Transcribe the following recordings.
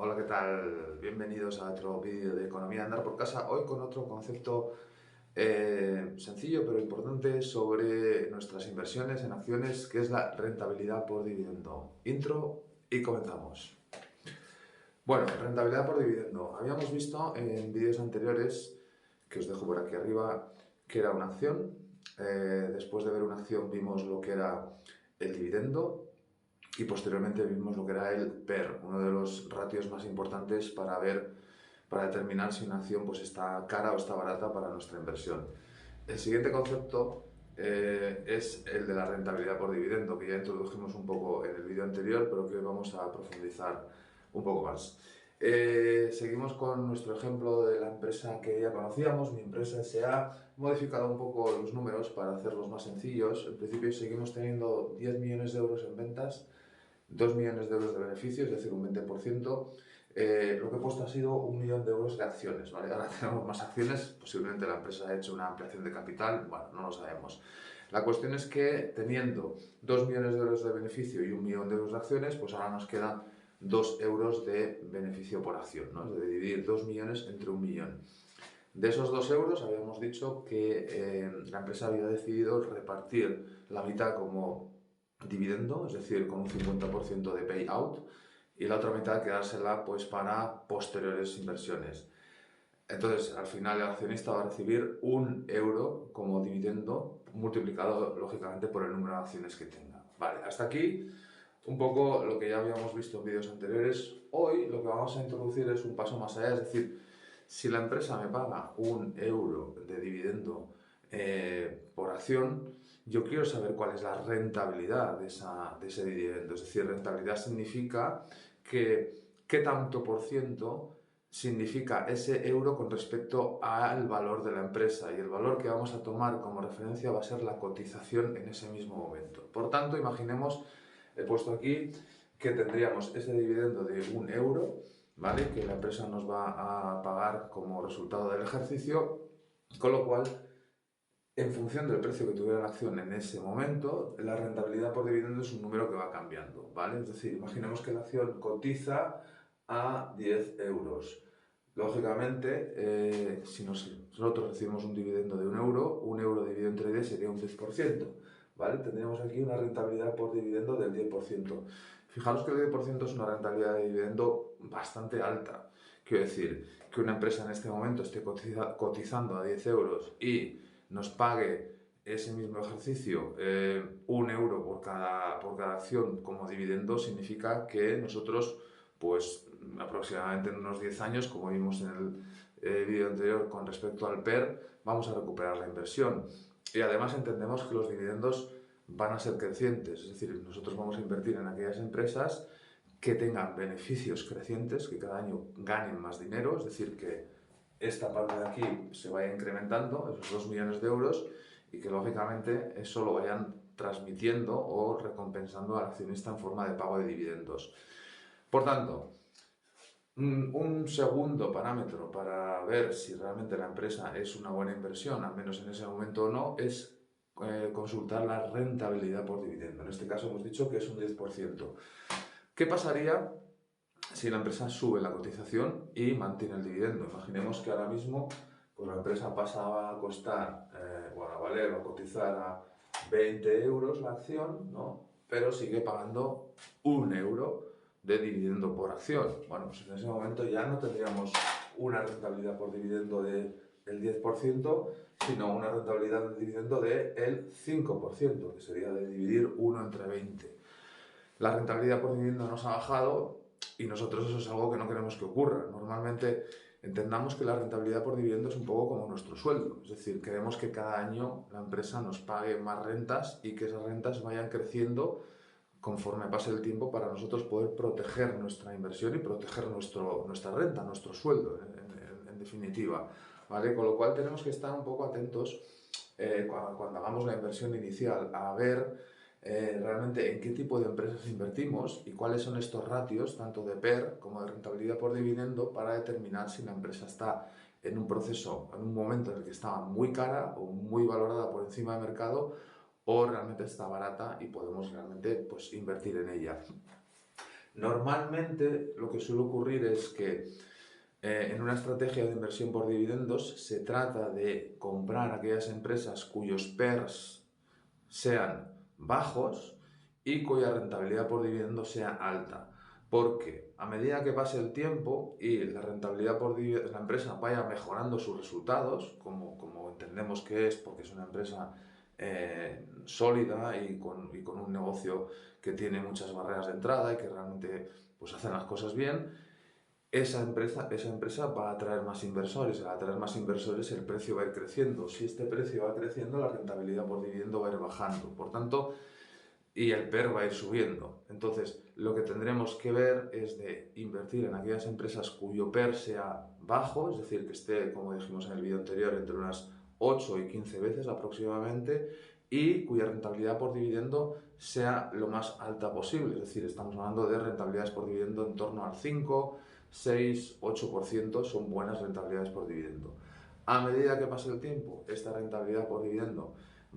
Hola, ¿qué tal? Bienvenidos a otro vídeo de Economía Andar por Casa. Hoy con otro concepto sencillo pero importante sobre nuestras inversiones en acciones, que es la rentabilidad por dividendo. Intro y comenzamos. Bueno, rentabilidad por dividendo. Habíamos visto en vídeos anteriores, que os dejo por aquí arriba, que era una acción. Después de ver una acción vimos lo que era el dividendo. Y posteriormente vimos lo que era el PER, uno de los ratios más importantes para determinar si una acción pues, está cara o está barata para nuestra inversión. El siguiente concepto es el de la rentabilidad por dividendo, que ya introdujimos un poco en el vídeo anterior, pero que hoy vamos a profundizar un poco más. Seguimos con nuestro ejemplo de la empresa que ya conocíamos, mi empresa SA, modificado un poco los números para hacerlos más sencillos. En principio seguimos teniendo 10 millones de euros en ventas, 2 millones de euros de beneficios, es decir, un 20%. Lo que he puesto ha sido 1 millón de euros de acciones, ¿vale? Ahora tenemos más acciones, posiblemente la empresa ha hecho una ampliación de capital, bueno, no lo sabemos. La cuestión es que teniendo 2 millones de euros de beneficio y 1 millón de euros de acciones, pues ahora nos quedan 2 euros de beneficio por acción, ¿no? Es de dividir 2 millones entre 1 millón. De esos 2 euros habíamos dicho que la empresa había decidido repartir la mitad como dividendo, es decir, con un 50% de payout, y la otra mitad quedársela pues para posteriores inversiones. Entonces, al final el accionista va a recibir 1 euro como dividendo multiplicado lógicamente por el número de acciones que tenga. Vale, hasta aquí un poco lo que ya habíamos visto en vídeos anteriores. Hoy lo que vamos a introducir es un paso más allá, es decir, si la empresa me paga 1 euro de dividendo por acción, yo quiero saber cuál es la rentabilidad de ese dividendo. Es decir, rentabilidad significa qué tanto por ciento significa ese euro con respecto al valor de la empresa, y el valor que vamos a tomar como referencia va a ser la cotización en ese mismo momento. Por tanto, imaginemos, he puesto aquí que tendríamos ese dividendo de 1 euro, ¿vale? Que la empresa nos va a pagar como resultado del ejercicio, con lo cual, en función del precio que tuviera la acción en ese momento, la rentabilidad por dividendo es un número que va cambiando, ¿vale? Es decir, imaginemos que la acción cotiza a 10 euros. Lógicamente, si nosotros recibimos un dividendo de 1 euro, 1 euro dividido entre 10 sería un 10%, ¿vale? Tendríamos aquí una rentabilidad por dividendo del 10%. Fijaros que el 10% es una rentabilidad de dividendo bastante alta. Quiero decir, que una empresa en este momento esté cotizando a 10 euros y nos pague ese mismo ejercicio 1 euro por cada acción como dividendo, significa que nosotros, pues aproximadamente en unos 10 años, como vimos en el vídeo anterior con respecto al PER, vamos a recuperar la inversión. Y además entendemos que los dividendos van a ser crecientes, es decir, nosotros vamos a invertir en aquellas empresas que tengan beneficios crecientes, que cada año ganen más dinero, es decir, que esta parte de aquí se vaya incrementando, esos 2 millones de euros, y que lógicamente eso lo vayan transmitiendo o recompensando al accionista en forma de pago de dividendos. Por tanto, un segundo parámetro para ver si realmente la empresa es una buena inversión, al menos en ese momento o no, es consultar la rentabilidad por dividendo. En este caso hemos dicho que es un 10%. ¿Qué pasaría si la empresa sube la cotización y mantiene el dividendo? Imaginemos que ahora mismo pues la empresa pasa a costar, a valer o a cotizar a 20 euros la acción, ¿no? Pero sigue pagando 1 euro de dividendo por acción. Bueno, pues en ese momento ya no tendríamos una rentabilidad por dividendo del 10%, sino una rentabilidad de dividendo del 5%, que sería de dividir 1 entre 20. La rentabilidad por dividendo nos ha bajado y nosotros eso es algo que no queremos que ocurra. Normalmente entendamos que la rentabilidad por dividendo es un poco como nuestro sueldo, es decir, queremos que cada año la empresa nos pague más rentas y que esas rentas vayan creciendo conforme pase el tiempo, para nosotros poder proteger nuestra inversión y proteger nuestra renta, nuestro sueldo, en definitiva, ¿vale? Con lo cual tenemos que estar un poco atentos cuando hagamos la inversión inicial a ver realmente en qué tipo de empresas invertimos y cuáles son estos ratios, tanto de PER como de rentabilidad por dividendo, para determinar si la empresa está en un proceso, en un momento en el que estaba muy cara o muy valorada por encima del mercado, o realmente está barata y podemos realmente pues, invertir en ella. Normalmente lo que suele ocurrir es que en una estrategia de inversión por dividendos se trata de comprar aquellas empresas cuyos PERs sean bajos y cuya rentabilidad por dividendo sea alta. Porque a medida que pase el tiempo y la rentabilidad por dividendo, la empresa vaya mejorando sus resultados, como entendemos que es, porque es una empresa sólida y con un negocio que tiene muchas barreras de entrada y que realmente pues, hacen las cosas bien, esa empresa va a atraer más inversores. Al atraer más inversores, el precio va a ir creciendo. Si este precio va creciendo, la rentabilidad por dividendo va a ir bajando. Por tanto, y el PER va a ir subiendo. Entonces, lo que tendremos que ver es de invertir en aquellas empresas cuyo PER sea bajo, es decir, que esté, como dijimos en el vídeo anterior, entre unas 8 y 15 veces aproximadamente, y cuya rentabilidad por dividendo sea lo más alta posible. Es decir, estamos hablando de rentabilidades por dividendo en torno al 5, 6, 8%, son buenas rentabilidades por dividendo. A medida que pase el tiempo, esta rentabilidad por dividendo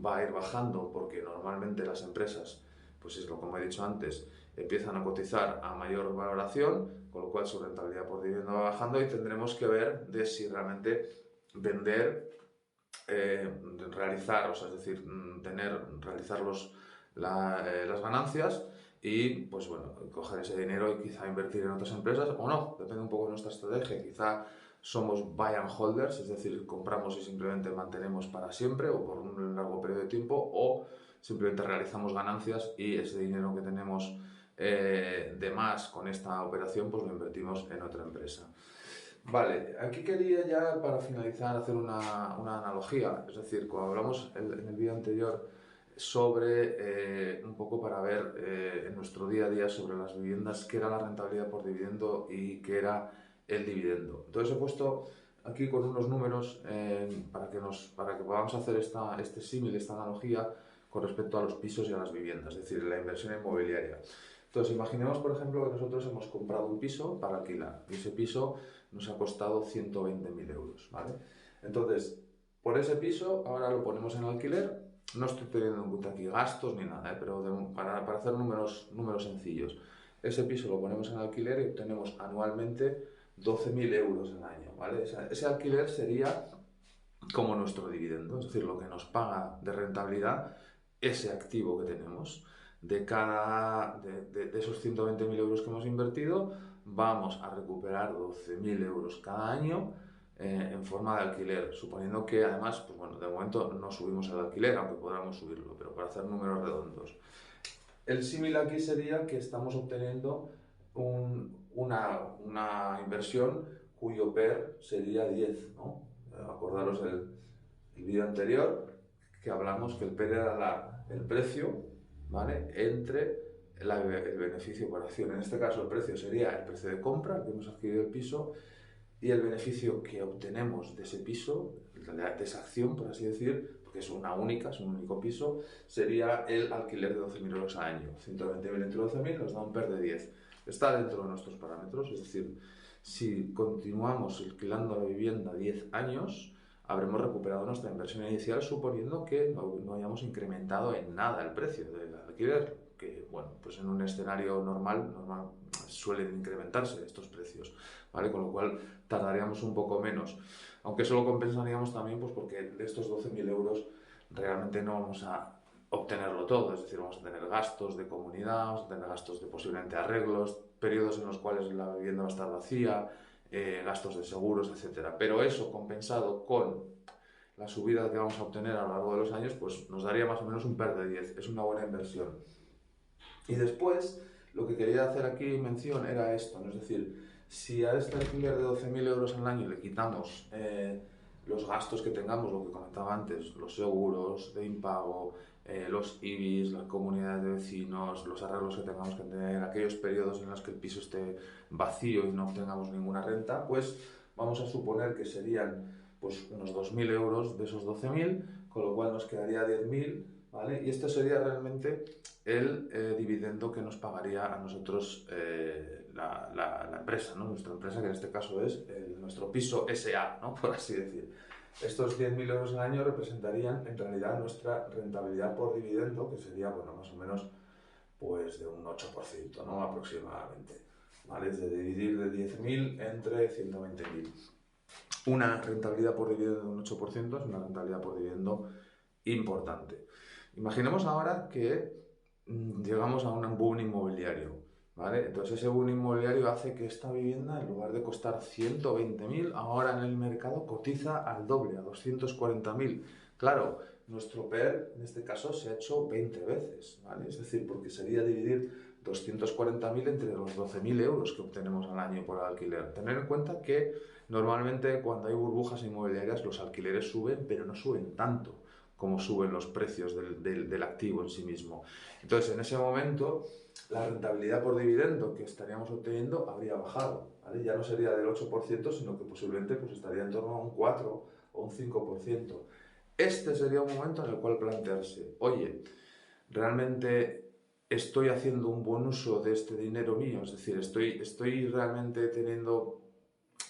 va a ir bajando porque normalmente las empresas, pues es lo como he dicho antes, empiezan a cotizar a mayor valoración, con lo cual su rentabilidad por dividendo va bajando y tendremos que ver de si realmente vender, realizar, o sea, es decir, realizar las ganancias y, pues bueno, coger ese dinero y quizá invertir en otras empresas o no, depende un poco de nuestra estrategia. Quizá somos buy and holders, es decir, compramos y simplemente mantenemos para siempre o por un largo periodo de tiempo, o simplemente realizamos ganancias y ese dinero que tenemos de más con esta operación, pues lo invertimos en otra empresa. Vale, aquí quería ya para finalizar hacer una analogía, es decir, cuando hablamos en el vídeo anterior sobre un poco para ver en nuestro día a día sobre las viviendas qué era la rentabilidad por dividendo y qué era el dividendo. Entonces he puesto aquí con unos números para que podamos hacer este símil, esta analogía con respecto a los pisos y a las viviendas, es decir, la inversión inmobiliaria. Entonces, imaginemos, por ejemplo, que nosotros hemos comprado un piso para alquilar y ese piso nos ha costado 120.000 euros, ¿vale? Entonces, por ese piso, ahora lo ponemos en alquiler. No estoy teniendo en cuenta aquí gastos ni nada, pero para hacer números sencillos. Ese piso lo ponemos en alquiler y obtenemos anualmente 12.000 euros al año, ¿vale? Ese alquiler sería como nuestro dividendo, es decir, lo que nos paga de rentabilidad ese activo que tenemos. De esos 120.000 euros que hemos invertido, vamos a recuperar 12.000 euros cada año en forma de alquiler, suponiendo que además, pues bueno, de momento no subimos el alquiler, aunque podamos subirlo, pero para hacer números redondos. El símil aquí sería que estamos obteniendo una inversión cuyo PER sería 10, ¿no? Acordaros el vídeo anterior que hablamos que el PER era el precio, ¿vale?, entre el beneficio por acción. En este caso el precio sería el precio de compra, que hemos adquirido el piso, y el beneficio que obtenemos de ese piso, de esa acción, por así decir, porque es un único piso, sería el alquiler de 12.000 euros al año. 120.000 entre 12.000 nos da un PER de 10. Está dentro de nuestros parámetros, es decir, si continuamos alquilando la vivienda 10 años, habremos recuperado nuestra inversión inicial, suponiendo que no hayamos incrementado en nada el precio del alquiler, que, bueno, pues en un escenario normal suelen incrementarse estos precios, ¿vale? Con lo cual tardaríamos un poco menos, aunque eso lo compensaríamos también pues porque de estos 12.000 euros realmente no vamos a obtenerlo todo, es decir, vamos a tener gastos de comunidad, vamos a tener gastos de posiblemente arreglos, periodos en los cuales la vivienda va a estar vacía, gastos de seguros, etcétera. Pero eso compensado con la subida que vamos a obtener a lo largo de los años, pues nos daría más o menos un PER de 10. Es una buena inversión. Y después, lo que quería hacer aquí mención era esto, ¿no? Es decir, si a este alquiler de 12.000 euros al año le quitamos los gastos que tengamos, lo que comentaba antes, los seguros de impago, los IBIs, las comunidades de vecinos, los arreglos que tengamos que tener, aquellos periodos en los que el piso esté vacío y no obtengamos ninguna renta, pues vamos a suponer que serían pues, unos 2.000 euros de esos 12.000, con lo cual nos quedaría 10.000, ¿vale? Y esto sería realmente el dividendo que nos pagaría a nosotros la empresa, ¿no? Nuestra empresa, que en este caso es nuestro piso SA, ¿no?, por así decir. Estos 10.000 euros al año representarían en realidad nuestra rentabilidad por dividendo, que sería, bueno, más o menos pues de un 8%, ¿no? Aproximadamente, ¿vale? Es de dividir de 10.000 entre 120.000. Una rentabilidad por dividendo de un 8% es una rentabilidad por dividendo importante. Imaginemos ahora que llegamos a un boom inmobiliario, ¿vale? Entonces ese boom inmobiliario hace que esta vivienda, en lugar de costar 120.000, ahora en el mercado cotiza al doble, a 240.000. Claro, nuestro PER en este caso se ha hecho 20 veces, ¿vale? Es decir, porque sería dividir 240.000 entre los 12.000 euros que obtenemos al año por alquiler. Tener en cuenta que normalmente cuando hay burbujas inmobiliarias los alquileres suben, pero no suben tanto como suben los precios del activo en sí mismo. Entonces, en ese momento, la rentabilidad por dividendo que estaríamos obteniendo habría bajado, ¿vale? Ya no sería del 8%, sino que posiblemente pues, estaría en torno a un 4 o un 5%. Este sería un momento en el cual plantearse, oye, ¿realmente estoy haciendo un buen uso de este dinero mío? Es decir, ¿estoy realmente teniendo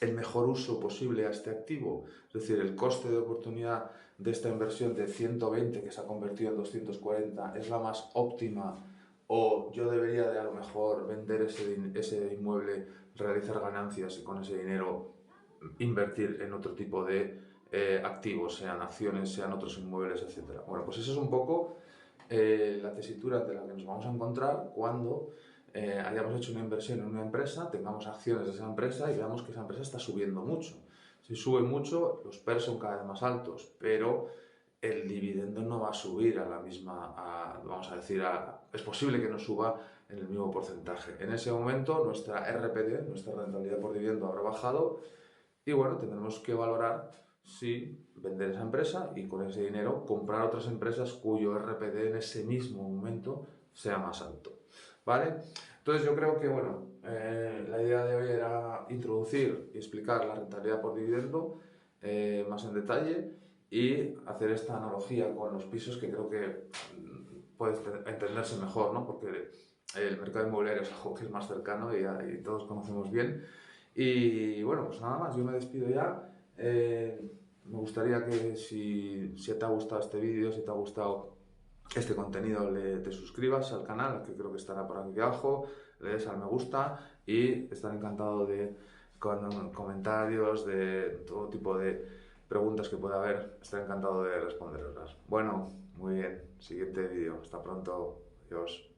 el mejor uso posible a este activo? Es decir, el coste de oportunidad de esta inversión de 120 que se ha convertido en 240 es la más óptima, o yo debería de a lo mejor vender ese inmueble, realizar ganancias y con ese dinero invertir en otro tipo de activos, sean acciones, sean otros inmuebles, etcétera. Bueno, pues eso es un poco la tesitura de la que nos vamos a encontrar cuando hayamos hecho una inversión en una empresa, tengamos acciones de esa empresa y veamos que esa empresa está subiendo mucho. Si sube mucho, los PER son cada vez más altos, pero el dividendo no va a subir a la misma, vamos a decir, es posible que no suba en el mismo porcentaje. En ese momento nuestra RPD, nuestra rentabilidad por dividendo, habrá bajado y bueno, tendremos que valorar si vender esa empresa y con ese dinero comprar otras empresas cuyo RPD en ese mismo momento sea más alto, ¿vale? Entonces yo creo que, bueno, la idea de hoy era introducir y explicar la rentabilidad por dividendo más en detalle y hacer esta analogía con los pisos que creo que puede entenderse mejor, ¿no? Porque el mercado inmobiliario es algo que es más cercano y todos conocemos bien. Y bueno, pues nada más, yo me despido ya. Me gustaría que si te ha gustado este vídeo, si te ha gustado este contenido, te suscribas al canal, que creo que estará por aquí abajo, le des al me gusta y estaré encantado con comentarios, de todo tipo de preguntas que pueda haber, estaré encantado de responderlas. Bueno, muy bien, siguiente vídeo, hasta pronto, adiós.